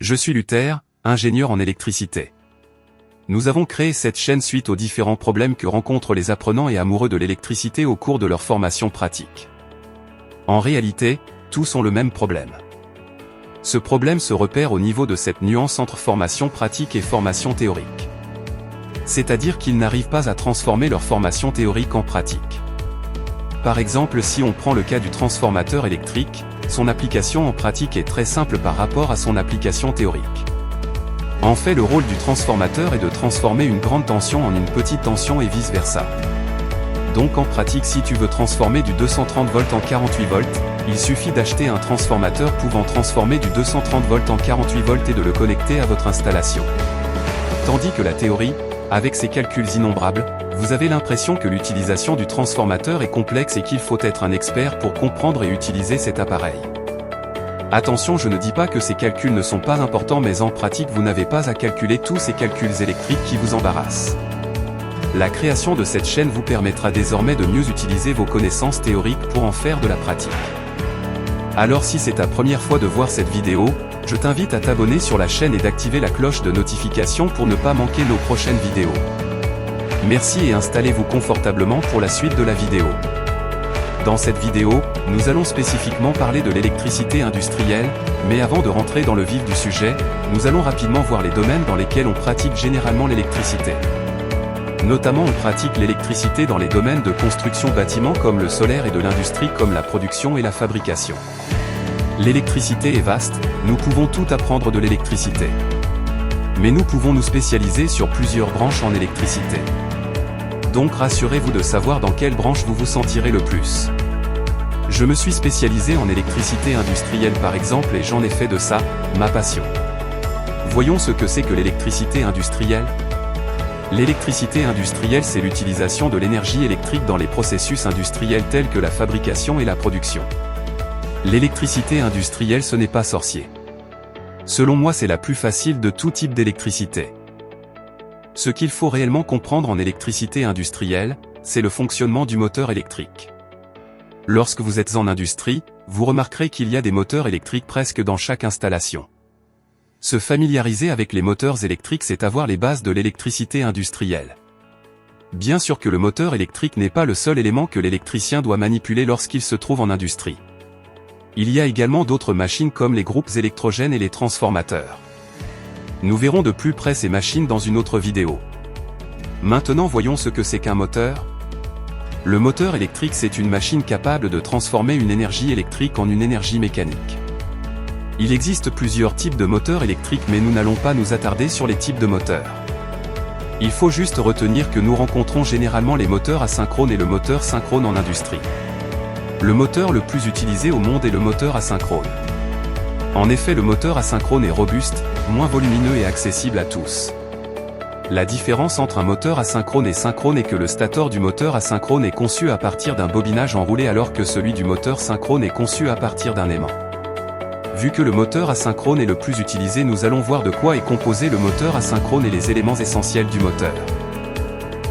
Je suis Luther, ingénieur en électricité. Nous avons créé cette chaîne suite aux différents problèmes que rencontrent les apprenants et amoureux de l'électricité au cours de leur formation pratique. En réalité, tous ont le même problème. Ce problème se repère au niveau de cette nuance entre formation pratique et formation théorique. C'est-à-dire qu'ils n'arrivent pas à transformer leur formation théorique en pratique. Par exemple, si on prend le cas du transformateur électrique, son application en pratique est très simple par rapport à son application théorique. En fait, le rôle du transformateur est de transformer une grande tension en une petite tension et vice-versa. Donc en pratique, si tu veux transformer du 230 volts en 48 volts, il suffit d'acheter un transformateur pouvant transformer du 230 volts en 48 volts et de le connecter à votre installation. Tandis que la théorie, avec ses calculs innombrables, vous avez l'impression que l'utilisation du transformateur est complexe et qu'il faut être un expert pour comprendre et utiliser cet appareil. Attention, je ne dis pas que ces calculs ne sont pas importants, mais en pratique vous n'avez pas à calculer tous ces calculs électriques qui vous embarrassent. La création de cette chaîne vous permettra désormais de mieux utiliser vos connaissances théoriques pour en faire de la pratique. Alors si c'est ta première fois de voir cette vidéo, je t'invite à t'abonner sur la chaîne et d'activer la cloche de notification pour ne pas manquer nos prochaines vidéos. Merci et installez-vous confortablement pour la suite de la vidéo. Dans cette vidéo, nous allons spécifiquement parler de l'électricité industrielle, mais avant de rentrer dans le vif du sujet, nous allons rapidement voir les domaines dans lesquels on pratique généralement l'électricité. Notamment on pratique l'électricité dans les domaines de construction bâtiment comme le solaire et de l'industrie comme la production et la fabrication. L'électricité est vaste, nous pouvons tout apprendre de l'électricité. Mais nous pouvons nous spécialiser sur plusieurs branches en électricité. Donc rassurez-vous de savoir dans quelle branche vous vous sentirez le plus. Je me suis spécialisé en électricité industrielle par exemple et j'en ai fait de ça, ma passion. Voyons ce que c'est que l'électricité industrielle. L'électricité industrielle, c'est l'utilisation de l'énergie électrique dans les processus industriels tels que la fabrication et la production. L'électricité industrielle, ce n'est pas sorcier. Selon moi, c'est la plus facile de tout type d'électricité. Ce qu'il faut réellement comprendre en électricité industrielle, c'est le fonctionnement du moteur électrique. Lorsque vous êtes en industrie, vous remarquerez qu'il y a des moteurs électriques presque dans chaque installation. Se familiariser avec les moteurs électriques, c'est avoir les bases de l'électricité industrielle. Bien sûr que le moteur électrique n'est pas le seul élément que l'électricien doit manipuler lorsqu'il se trouve en industrie. Il y a également d'autres machines comme les groupes électrogènes et les transformateurs. Nous verrons de plus près ces machines dans une autre vidéo. Maintenant voyons ce que c'est qu'un moteur. Le moteur électrique, c'est une machine capable de transformer une énergie électrique en une énergie mécanique. Il existe plusieurs types de moteurs électriques mais nous n'allons pas nous attarder sur les types de moteurs. Il faut juste retenir que nous rencontrons généralement les moteurs asynchrones et le moteur synchrone en industrie. Le moteur le plus utilisé au monde est le moteur asynchrone. En effet, le moteur asynchrone est robuste, moins volumineux et accessible à tous. La différence entre un moteur asynchrone et synchrone est que le stator du moteur asynchrone est conçu à partir d'un bobinage enroulé alors que celui du moteur synchrone est conçu à partir d'un aimant. Vu que le moteur asynchrone est le plus utilisé, nous allons voir de quoi est composé le moteur asynchrone et les éléments essentiels du moteur.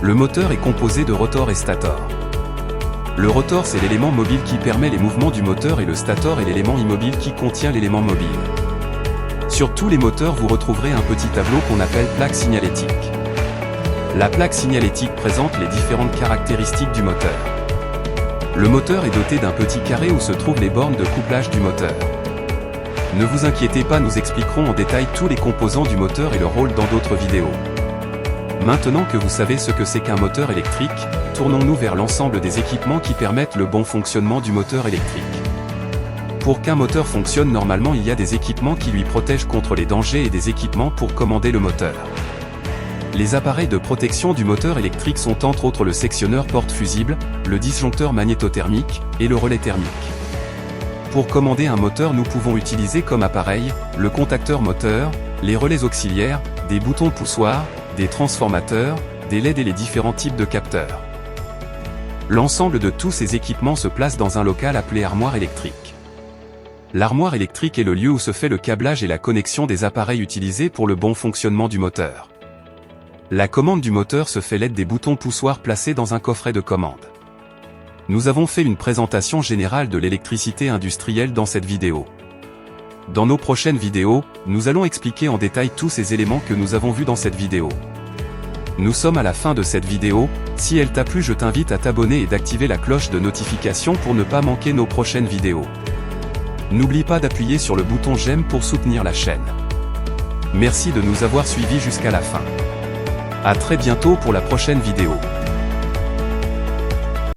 Le moteur est composé de rotor et stator. Le rotor, c'est l'élément mobile qui permet les mouvements du moteur et le stator est l'élément immobile qui contient l'élément mobile. Sur tous les moteurs, vous retrouverez un petit tableau qu'on appelle plaque signalétique. La plaque signalétique présente les différentes caractéristiques du moteur. Le moteur est doté d'un petit carré où se trouvent les bornes de couplage du moteur. Ne vous inquiétez pas, nous expliquerons en détail tous les composants du moteur et leur rôle dans d'autres vidéos. Maintenant que vous savez ce que c'est qu'un moteur électrique, tournons-nous vers l'ensemble des équipements qui permettent le bon fonctionnement du moteur électrique. Pour qu'un moteur fonctionne normalement, il y a des équipements qui lui protègent contre les dangers et des équipements pour commander le moteur. Les appareils de protection du moteur électrique sont entre autres le sectionneur porte-fusible, le disjoncteur magnétothermique et le relais thermique. Pour commander un moteur, nous pouvons utiliser comme appareil le contacteur moteur, les relais auxiliaires, des boutons poussoirs, des transformateurs, des LED et les différents types de capteurs. L'ensemble de tous ces équipements se place dans un local appelé armoire électrique. L'armoire électrique est le lieu où se fait le câblage et la connexion des appareils utilisés pour le bon fonctionnement du moteur. La commande du moteur se fait l'aide des boutons poussoirs placés dans un coffret de commande. Nous avons fait une présentation générale de l'électricité industrielle dans cette vidéo. Dans nos prochaines vidéos, nous allons expliquer en détail tous ces éléments que nous avons vus dans cette vidéo. Nous sommes à la fin de cette vidéo. Si elle t'a plu, je t'invite à t'abonner et d'activer la cloche de notification pour ne pas manquer nos prochaines vidéos. N'oublie pas d'appuyer sur le bouton j'aime pour soutenir la chaîne. Merci de nous avoir suivis jusqu'à la fin. À très bientôt pour la prochaine vidéo.